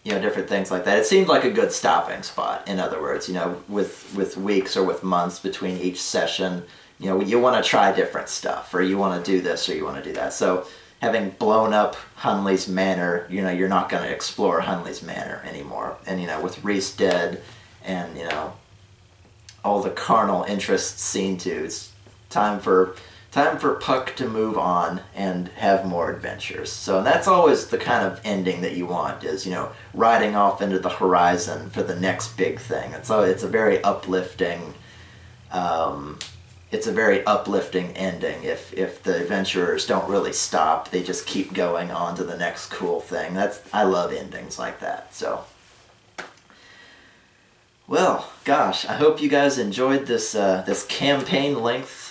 you know, different things like that. It seemed like a good stopping spot, in other words, you know, with weeks or with months between each session. You know, you want to try different stuff, or you want to do this, or you want to do that. So having blown up Hunley's manor, you know, you're not going to explore Hunley's manor anymore. And, you know, with Reese dead and, you know, all the carnal interests seen to, it's time for Puck to move on and have more adventures. So that's always the kind of ending that you want, is, you know, riding off into the horizon for the next big thing. It's a very uplifting, ending. If the adventurers don't really stop, they just keep going on to the next cool thing. I love endings like that. So, well, gosh, I hope you guys enjoyed this this campaign length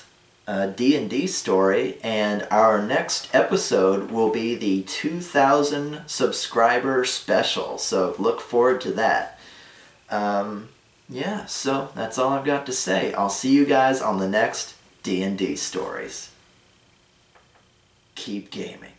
D&D story, and our next episode will be the 2,000 subscriber special, so look forward to that. Yeah, so that's all I've got to say. I'll see you guys on the next D&D stories. Keep gaming.